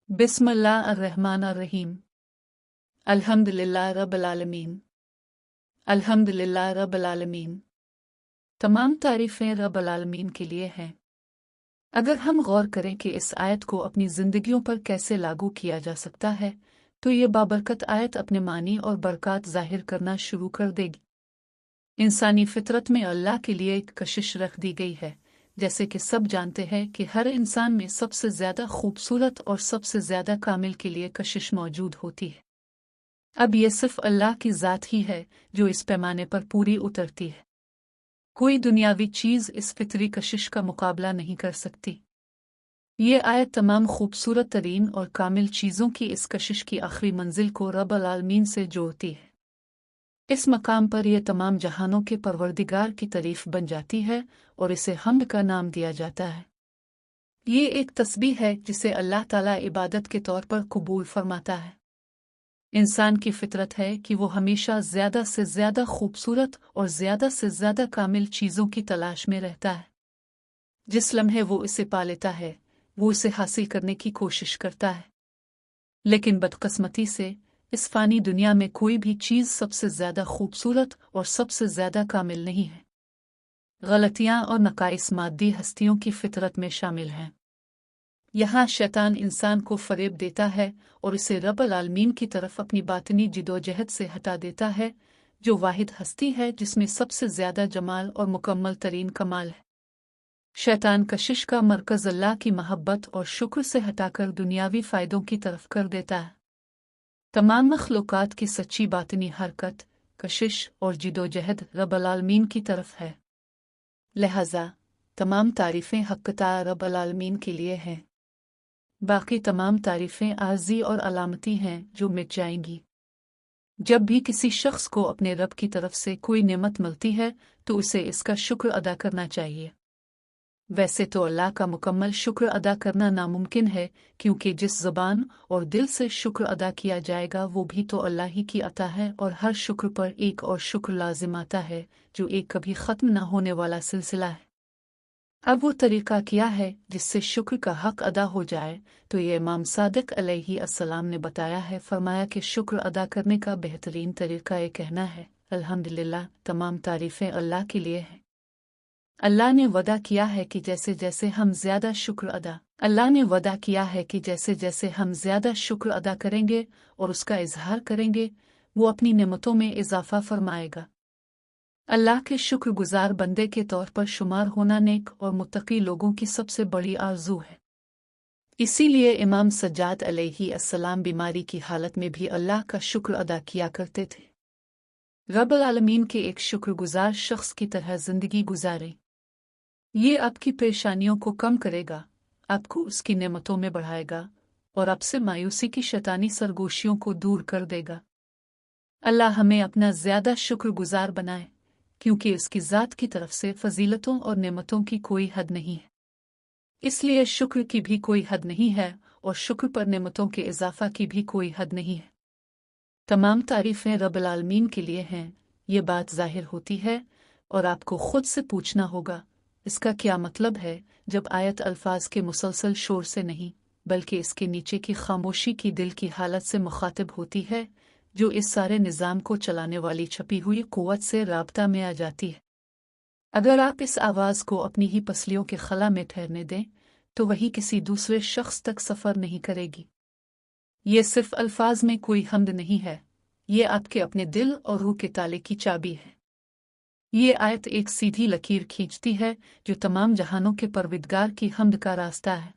बिस्मिल्लाह अर्रहमान अर्रहीम। अल्हम्दुलिल्लाह रब्बिल आलमीन। अल्हम्दुलिल्लाह रब्बिल आलमीन। तमाम तारीफ़ें रब्बिल आलमीन के लिए हैं। अगर हम गौर करें कि इस आयत को अपनी ज़िंदगियों पर कैसे लागू किया जा सकता है, तो ये बाबरकत आयत अपने मानी और बरक़ात ज़ाहिर करना शुरू कर देगी। इंसानी फितरत में अल्लाह के लिए एक कशिश रख दी गई है। जैसे कि सब जानते हैं कि हर इंसान में सबसे ज़्यादा खूबसूरत और सबसे ज़्यादा कामिल के लिए कशिश मौजूद होती है। अब ये सिर्फ अल्लाह की ज़ात ही है जो इस पैमाने पर पूरी उतरती है। कोई दुनियावी चीज़ इस फितरी कशिश का मुकाबला नहीं कर सकती। ये आयत तमाम खूबसूरत तरीन और कामिल चीज़ों की इस कशिश की आखिरी मंजिल को रब्बुल आलमीन से जोड़ती है। इस मकाम पर यह तमाम जहानों के परवरदिगार की तारीफ बन जाती है और इसे हम्द का नाम दिया जाता है। ये एक तस्बीह है जिसे अल्लाह ताला इबादत के तौर पर कबूल फरमाता है। इंसान की फितरत है कि वो हमेशा ज़्यादा से ज़्यादा खूबसूरत और ज़्यादा से ज़्यादा कामिल चीज़ों की तलाश में रहता है। जिस लम्हे वो इसे पा लेता है, वो इसे हासिल करने की कोशिश करता है। लेकिन बदकिस्मती से इस फ़ानी दुनिया में कोई भी चीज़ सबसे ज़्यादा खूबसूरत और सबसे ज़्यादा कामिल नहीं है। गलतियाँ और नकाइस मादी हस्तियों की फितरत में शामिल हैं। यहाँ शैतान इंसान को फ़रेब देता है और इसे रब्बुल आलमीन की तरफ अपनी बातिनी जिदोजहद से हटा देता है, जो वाहिद हस्ती है जिसमें सबसे ज़्यादा जमाल और मुकम्मल तरीन कमाल है। शैतान कशिश का मरकज़ अल्लाह की महब्बत और शुक्र से हटाकर दुनियावी फ़ायदों की तरफ कर देता है। तमाम मखलूक़ात की सच्ची बातिनी हरकत, कशिश और जिदोजहद रब्बुल आलमीन की तरफ है। लिहाजा तमाम तारीफ़ें हक़्क़ता रब्बुल आलमीन के लिए हैं। बाकी तमाम तारीफ़ें आर्ज़ी और अलामती हैं जो मिट जाएंगी। जब भी किसी शख्स को अपने रब की तरफ से कोई नेमत मिलती है तो उसे इसका शुक्र अदा करना चाहिए। वैसे तो अल्लाह का मुकम्मल शुक्र अदा करना नामुमकिन है, क्योंकि जिस ज़बान और दिल से शुक्र अदा किया जाएगा वो भी तो अल्लाह ही की अता है, और हर शुक्र पर एक और शुक्र लाजिम आता है जो एक कभी ख़त्म न होने वाला सिलसिला है। अब वो तरीक़ा क्या है जिससे शुक्र का हक़ अदा हो जाए, तो ये इमाम सादिक़ अलैहि अस्सलाम ने बताया है। फरमाया कि शुक्र अदा करने का बेहतरीन तरीक़ा ये कहना है, अल्हम्दुलिल्लाह, तमाम तारीफ़ें अल्लाह के लिए हैं। अल्लाह ने वदा किया है कि जैसे जैसे हम ज़्यादा शुक्र अदा करेंगे और उसका इजहार करेंगे, वो अपनी नेमतों में इजाफ़ा फरमाएगा। अल्लाह के शुक्रगुजार बंदे के तौर पर शुमार होना नेक और मुत्तकी लोगों की सबसे बड़ी आरज़ू है। इसीलिए इमाम सज्जाद अलैहि अस्सलाम बीमारी की हालत में भी अल्लाह का शुक्र अदा किया करते थे। रब्बुल आलमीन के एक शुक्रगुजार शख्स की तरह ज़िंदगी गुजारें। ये आपकी परेशानियों को कम करेगा, आपको उसकी नेमतों में बढ़ाएगा और आपसे मायूसी की शैतानी सरगोशियों को दूर कर देगा। अल्लाह हमें अपना ज़्यादा शुक्रगुजार बनाए, क्योंकि उसकी ज़ात की तरफ से फजीलतों और नेमतों की कोई हद नहीं है। इसलिए शुक्र की भी कोई हद नहीं है और शुक्र पर नेमतों के इजाफा की भी कोई हद नहीं है। तमाम तारीफ़ें रब्बुल आलमीन के लिए हैं। ये बात ज़ाहिर होती है और आपको खुद से पूछना होगा, इसका क्या मतलब है, जब आयत अल्फाज के मुसलसल शोर से नहीं बल्कि इसके नीचे की खामोशी की दिल की हालत से मुखातिब होती है, जो इस सारे निज़ाम को चलाने वाली छपी हुई क़ुव्वत से राब्ता में आ जाती है। अगर आप इस आवाज़ को अपनी ही पसलियों के खला में ठहरने दें तो वही किसी दूसरे शख्स तक सफ़र नहीं करेगी। ये सिर्फ अल्फाज में कोई हम्द नहीं है, ये आपके अपने दिल और रूह के ताले की चाबी है। ये आयत एक सीधी लकीर खींचती है जो तमाम जहानों के परवरदिगार की हम्द का रास्ता है।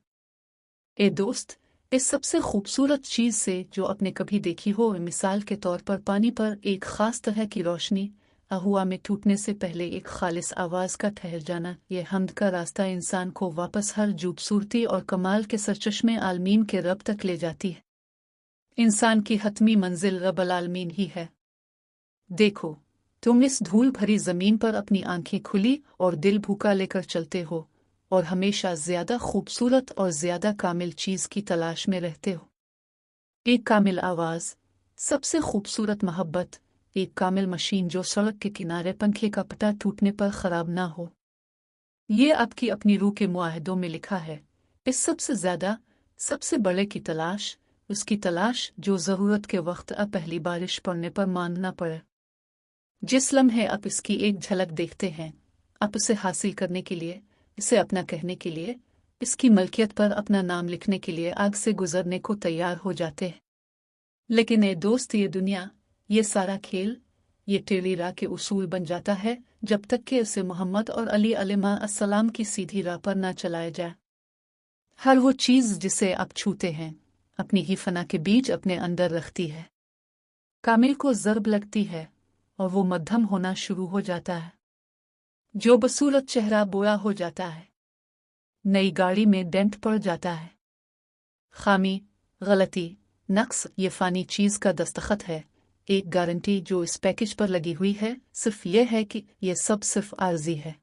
ए दोस्त, इस सबसे खूबसूरत चीज़ से जो आपने कभी देखी हो, मिसाल के तौर पर पानी पर एक ख़ास तरह की रोशनी, हवा में टूटने से पहले एक खालिस आवाज़ का ठहर जाना, ये हम्द का रास्ता इंसान को वापस हर खूबसूरती और कमाल के सरचश्मे आलमीन के रब तक ले जाती है। इंसान की हतमी मंजिल रब्बुल आलमीन ही है। देखो, तुम इस धूल भरी ज़मीन पर अपनी आंखें खुली और दिल भूखा लेकर चलते हो और हमेशा ज़्यादा खूबसूरत और ज़्यादा कामिल चीज़ की तलाश में रहते हो। एक कामिल आवाज़, सबसे खूबसूरत मोहब्बत, एक कामिल मशीन जो सड़क के किनारे पंखे का पट्टा टूटने पर ख़राब ना हो। ये आपकी अपनी रूह के मुआहदों में लिखा है। इस सबसे ज़्यादा सबसे बड़े की तलाश, उसकी तलाश जो ज़रूरत के वक्त अब पहली बारिश पड़ने पर मानना पड़े। जिस लम्हे आप इसकी एक झलक देखते हैं, आप उसे हासिल करने के लिए, इसे अपना कहने के लिए, इसकी मलकियत पर अपना नाम लिखने के लिए आग से गुजरने को तैयार हो जाते हैं। लेकिन ए दोस्त, ये दुनिया, ये सारा खेल, ये टेढ़ी राह के उसूल बन जाता है जब तक कि उसे मोहम्मद और अली अलैहिस्सलाम की सीधी राह पर न चलाया जाए। हर वो चीज़ जिसे आप छूते हैं, अपनी ही फना के बीच अपने अंदर रखती है। कामिल को ज़र्ब लगती है और वो मध्यम होना शुरू हो जाता है। जो बसूरत चेहरा बोया हो जाता है, नई गाड़ी में डेंट पड़ जाता है। खामी, गलती, नक्स ये फ़ानी चीज़ का दस्तखत है। एक गारंटी जो इस पैकेज पर लगी हुई है सिर्फ ये है कि ये सब सिर्फ आर्जी है।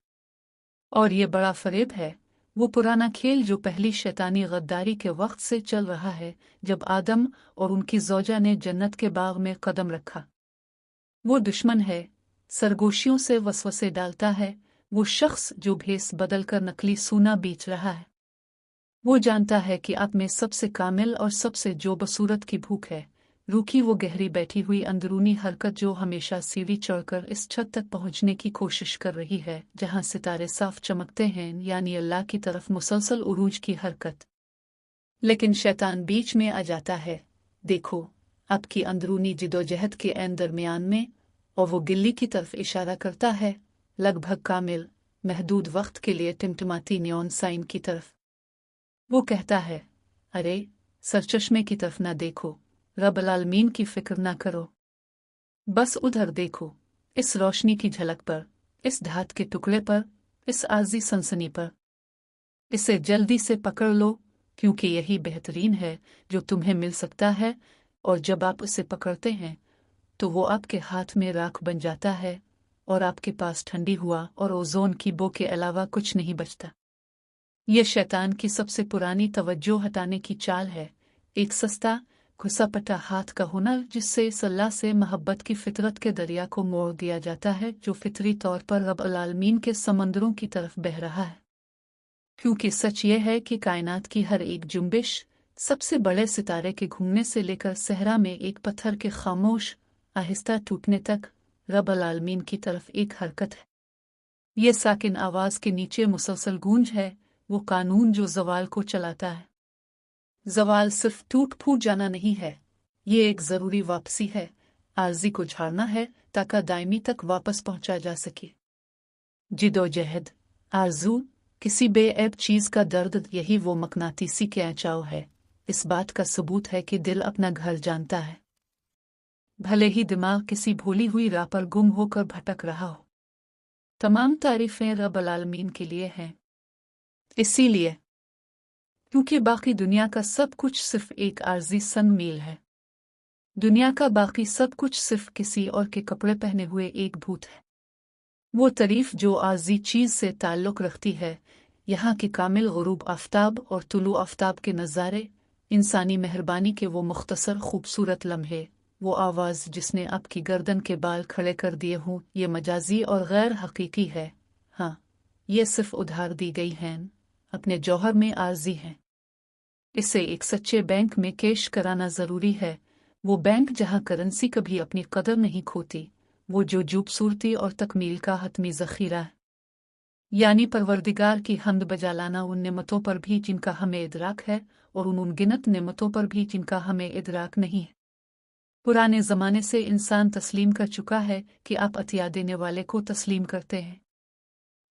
और ये बड़ा फरेब है, वो पुराना खेल जो पहली शैतानी गद्दारी के वक्त से चल रहा है, जब आदम और उनकी ज़ौजा ने जन्नत के बाग में कदम रखा। वो दुश्मन है, सरगोशियों से वसवसे डालता है, वो शख्स जो भेस बदल कर नकली सोना बेच रहा है। वो जानता है कि आप में सबसे कामिल और सबसे जो बसूरत की भूख है, रूखी वो गहरी बैठी हुई अंदरूनी हरकत जो हमेशा सीढ़ी चढ़कर इस छत तक पहुंचने की कोशिश कर रही है जहां सितारे साफ चमकते हैं, यानी अल्लाह की तरफ मुसलसल उरूज की हरकत। लेकिन शैतान बीच में आ जाता है। देखो, आपकी अंदरूनी जिदोजहद के ऐन दरमियान में, और वो गिल्ली की तरफ इशारा करता है, लगभग कामिल, महदूद वक्त के लिए टिमटिमाती नियॉन साइन की तरफ। वो कहता है, अरे, सरचश्मे की तरफ ना देखो, रब्बुल आलमीन की फिक्र ना करो, बस उधर देखो, इस रोशनी की झलक पर, इस धात के टुकड़े पर, इस आजी सनसनी पर। इसे जल्दी से पकड़ लो, क्योंकि यही बेहतरीन है जो तुम्हें मिल सकता है। और जब आप उसे पकड़ते हैं तो वो आपके हाथ में राख बन जाता है और आपके पास ठंडी हुआ और ओजोन की बो के अलावा कुछ नहीं बचता। ये शैतान की सबसे पुरानी तवज्जो हटाने की चाल है, एक सस्ता घुसा-पटा हाथ का हुनर जिससे इस अल्लाह से मोहब्बत की फितरत के दरिया को मोड़ दिया जाता है जो फितरी तौर पर रब्बुल आलमीन के समंदरों की तरफ बह रहा है। क्योंकि सच ये है कि कायनात की हर एक जुम्बिश, सबसे बड़े सितारे के घूमने से लेकर सहरा में एक पत्थर के खामोश आहिस्ता टूटने तक, रब्बुल आलमीन की तरफ एक हरकत है। ये साकिन आवाज़ के नीचे मुसलसल गूंज है, वो कानून जो ज़वाल को चलाता है। ज़वाल सिर्फ टूट फूट जाना नहीं है, ये एक ज़रूरी वापसी है, आर्जी को झाड़ना है ताकि दायमी तक वापस पहुंचा जा सके। जिदोजहद, आरज़ू, किसी बेऐब चीज़ का दर्द, यही वो मकनातीसी खिंचाव है, इस बात का सबूत है कि दिल अपना घर जानता है, भले ही दिमाग किसी भूली हुई राह पर गुम होकर भटक रहा हो। तमाम तारीफ़ें रब्बुल आलमीन के लिए हैं, इसीलिए क्योंकि बाकी दुनिया का सब कुछ सिर्फ एक आर्जी सन मील है। दुनिया का बाकी सब कुछ सिर्फ किसी और के कपड़े पहने हुए एक भूत है। वो तारीफ जो आर्जी चीज़ से ताल्लुक़ रखती है, यहाँ की कामिल गुरूब आफ्ताब और तुलू आफ्ताब के नज़ारे, इंसानी मेहरबानी के वो मुख्तसर खूबसूरत लम्हे, वो आवाज़ जिसने आपकी गर्दन के बाल खड़े कर दिए हों, ये मजाजी और गैर हकीकी है। हाँ, ये सिर्फ उधार दी गई हैं, अपने जौहर में आर्जी हैं। इसे एक सच्चे बैंक में केश कराना ज़रूरी है, वो बैंक जहाँ करेंसी कभी अपनी कदर नहीं खोती, वो जो खूबसूरती और तकमील का हतमी ज़ख़ीरा है। यानी परवरदिगार की हम्द बजा लाना उन नेमतों पर भी जिनका हमें इदराक है और उन अनगिनत नेमतों पर भी जिनका हमें इदराक नहीं है। पुराने ज़माने से इंसान तस्लीम कर चुका है कि आप अतिया देने वाले को तस्लीम करते हैं।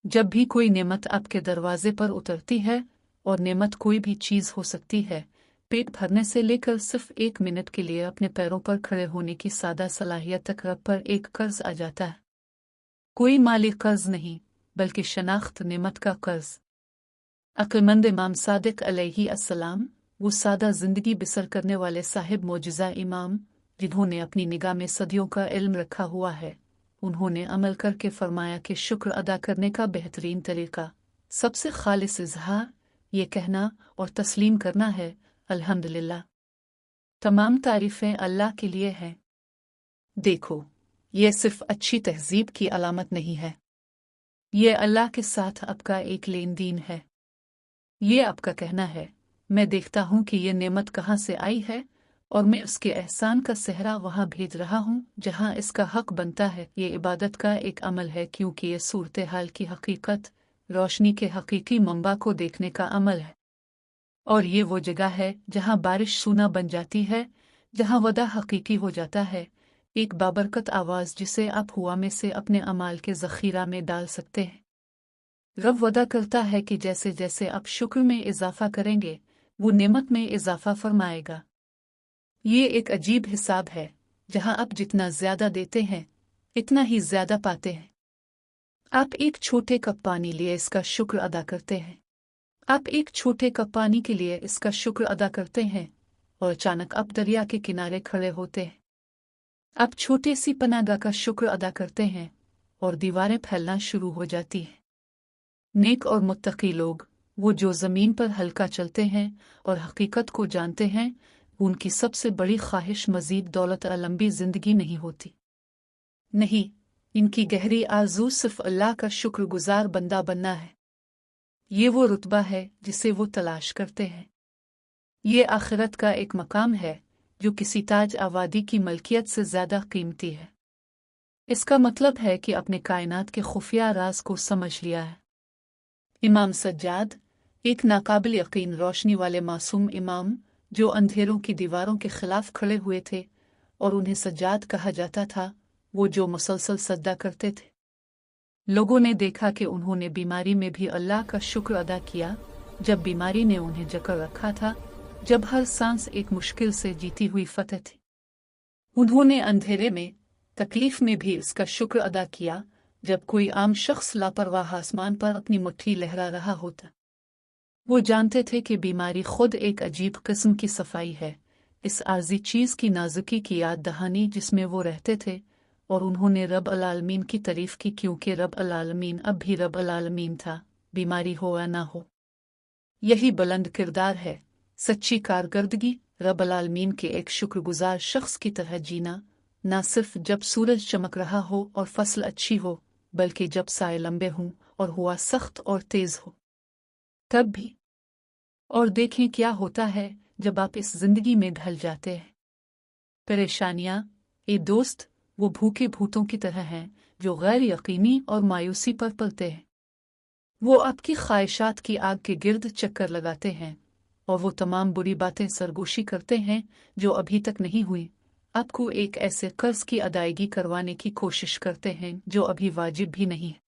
जब भी कोई नेमत आपके दरवाजे पर उतरती है, और नेमत कोई भी चीज़ हो सकती है, पेट भरने से लेकर सिर्फ 1 मिनट के लिए अपने पैरों पर खड़े होने की सादा सलाहियत तक रब पर एक कर्ज आ जाता है। कोई माली कर्ज नहीं, बल्कि शनाख्त नेमत का कर्ज। अक्लमंद इमाम सादिक अलैहि अस्सलाम, वो सादा जिंदगी बसर करने वाले साहिब मोजिज़ा इमाम, जिन्होंने अपनी निगाह में सदियों का इल्म रखा हुआ है, उन्होंने अमल करके फरमाया कि शुक्र अदा करने का बेहतरीन तरीका, सबसे खालिस इज़हार, ये कहना और तस्लीम करना है, अल्हम्दुलिल्लाह। तमाम तारीफ़ें अल्लाह के लिए हैं। देखो, ये सिर्फ अच्छी तहज़ीब की अलामत नहीं है, ये अल्लाह के साथ आपका एक लेन देन है। ये आपका कहना है, मैं देखता हूँ कि ये नेमत कहाँ से आई है और मैं उसके एहसान का सेहरा वहाँ भेज रहा हूँ जहाँ इसका हक बनता है। ये इबादत का एक अमल है क्योंकि ये सूरत हाल की हकीकत, रोशनी के हकीकी मंबा को देखने का अमल है। और ये वो जगह है जहाँ बारिश सूना बन जाती है, जहाँ वदा हकीकी हो जाता है, एक बाबरकत आवाज़ जिसे आप हुआ में से अपने अमाल के ज़ख़ीरा में डाल सकते हैं। रब वदा करता है कि जैसे जैसे आप शुक्र में इजाफा करेंगे वो नेमत में इजाफा फरमाएगा। ये एक अजीब हिसाब है जहां आप जितना ज्यादा देते हैं इतना ही ज्यादा पाते हैं। आप एक छोटे कप पानी लिए इसका शुक्र अदा करते हैं। आप एक छोटे कप पानी के लिए इसका शुक्र अदा करते हैं और अचानक आप दरिया के किनारे खड़े होते हैं। आप छोटे सी पनाहगाह का शुक्र अदा करते हैं और दीवारें फैलना शुरू हो जाती हैं। नेक और मुत्तकी लोग, वो जो ज़मीन पर हल्का चलते हैं और हकीकत को जानते हैं, उनकी सबसे बड़ी ख्वाहिश मज़ीद दौलत और लंबी ज़िंदगी नहीं होती। नहीं, इनकी गहरी आरज़ू सिर्फ़ अल्लाह का शुक्रगुज़ार बंदा बनना है। ये वो रुतबा है जिसे वो तलाश करते हैं। ये आखिरत का एक मकाम है जो किसी ताज आबादी की मलकियत से ज़्यादा कीमती है। इसका मतलब है कि अपने कायनात के खुफिया राज को समझ लिया है। इमाम सज्जाद, एक नाकाबिल यकीन रोशनी वाले मासूम इमाम जो अंधेरों की दीवारों के खिलाफ खड़े हुए थे और उन्हें सज्जाद कहा जाता था, वो जो मुसलसल सजदा करते थे। लोगों ने देखा कि उन्होंने बीमारी में भी अल्लाह का शुक्र अदा किया, जब बीमारी ने उन्हें जकड़ रखा था, जब हर सांस एक मुश्किल से जीती हुई फतह थी। उन्होंने अंधेरे में, तकलीफ में भी इसका शुक्र अदा किया जब कोई आम शख्स लापरवाह आसमान पर अपनी मुट्ठी लहरा रहा होता। वो जानते थे कि बीमारी खुद एक अजीब किस्म की सफाई है, इस आर्जी चीज़ की नाजुकी की याद दहानी जिसमें वो रहते थे, और उन्होंने रब अल आलमीन की तारीफ की क्योंकि रब अल आलमीन अब भी रब अल आलमीन था, बीमारी हो या ना हो। यही बुलंद किरदार है, सच्ची कारकर्दगी, रब अल आलमीन के एक शुक्रगुजार शख्स की तरह जीना, ना सिर्फ जब सूरज चमक रहा हो और फसल अच्छी हो, बल्कि जब साए लंबे हों और हुआ सख्त और तेज हो, तब भी। और देखें क्या होता है जब आप इस जिंदगी में ढल जाते हैं। परेशानियां, ए दोस्त, वो भूखे भूतों की तरह हैं जो गैर यकीनी और मायूसी पर पलते हैं। वो आपकी ख्वाहिशात की आग के गिर्द चक्कर लगाते हैं और वो तमाम बुरी बातें सरगोशी करते हैं जो अभी तक नहीं हुई। आपको एक ऐसे कर्ज की अदायगी करवाने की कोशिश करते हैं जो अभी वाजिब भी नहीं है।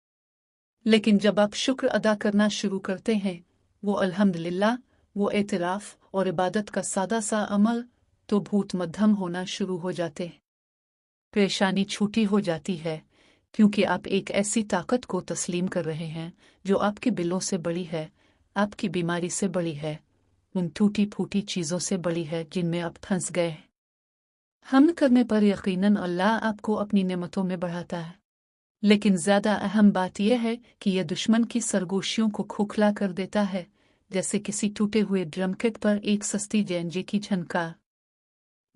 लेकिन जब आप शुक्र अदा करना शुरू करते हैं, वो अल्हम्दुलिल्लाह, वो एतराफ़ और इबादत का सादा सा अमल, तो भूत मध्यम होना शुरू हो जाते हैं। परेशानी छूटी हो जाती है क्योंकि आप एक ऐसी ताकत को तस्लीम कर रहे हैं जो आपके बिलों से बड़ी है, आपकी बीमारी से बड़ी है, उन टूटी फूटी चीज़ों से बड़ी है जिनमें आप फंस गए हैं। हमद करने पर यकीनन अल्लाह आपको अपनी नेमतों में बढ़ाता है। लेकिन ज़्यादा अहम बात यह है कि यह दुश्मन की सरगोशियों को खोखला कर देता है, जैसे किसी टूटे हुए ड्रम किट पर एक सस्ती जेएनजी की झनकार।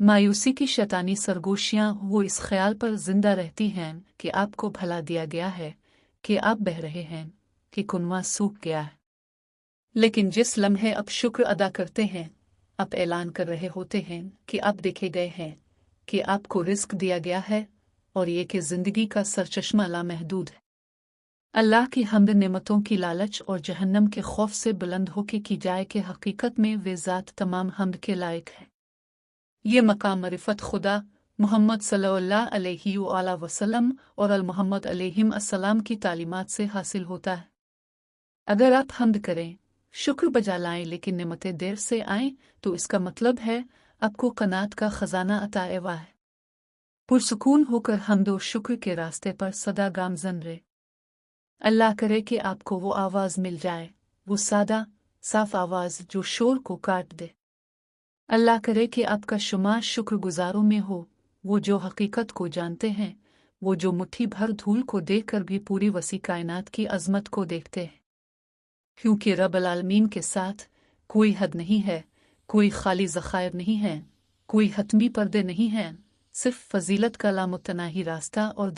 मायूसी की शैतानी सरगोशियां वो इस ख्याल पर जिंदा रहती हैं कि आपको भला दिया गया है, कि आप बह रहे हैं, कि कुनवा सूख गया है। लेकिन जिस लम्हे आप शुक्र अदा करते हैं, आप ऐलान कर रहे होते हैं कि आप देखे गए हैं, कि आपको रिस्क दिया गया है और ये कि जिंदगी का सरचश्मा लामहदूद है। अल्लाह की हम्द नेमतों की लालच और जहन्नम के खौफ से बुलंद होके की जाए कि हकीकत में वे ज़ात तमाम हम्द के लायक है। ये मकाम मरिफत खुदा मोहम्मद सल्लल्लाहु अलैहि वसल्लम और अल मोहम्मद अलैहिम अस्सलाम की तालीमात से हासिल होता है। अगर आप हम्द करें, शुक्र बजा लाएं लेकिन नेमतें देर से आएं, तो इसका मतलब है आपको कनात का खजाना अता हुआ है। पुरसुकून होकर हम्द और शुक्र के रास्ते पर सदा गामजन रहे। अल्लाह करे कि आपको वो आवाज़ मिल जाए, वो सादा साफ आवाज़ जो शोर को काट दे। अल्लाह करे कि आपका शुमार शुक्रगुजारों में हो, वो जो हकीकत को जानते हैं, वो जो मुट्ठी भर धूल को देखकर भी पूरी वसी कायनात की अजमत को देखते हैं। क्योंकि रब अल आलमीन के साथ कोई हद नहीं है, कोई खाली ज़खायर नहीं है, कोई हतमी पर्दे नहीं हैं, सिर्फ फजीलत का लामुतनाही रास्ता और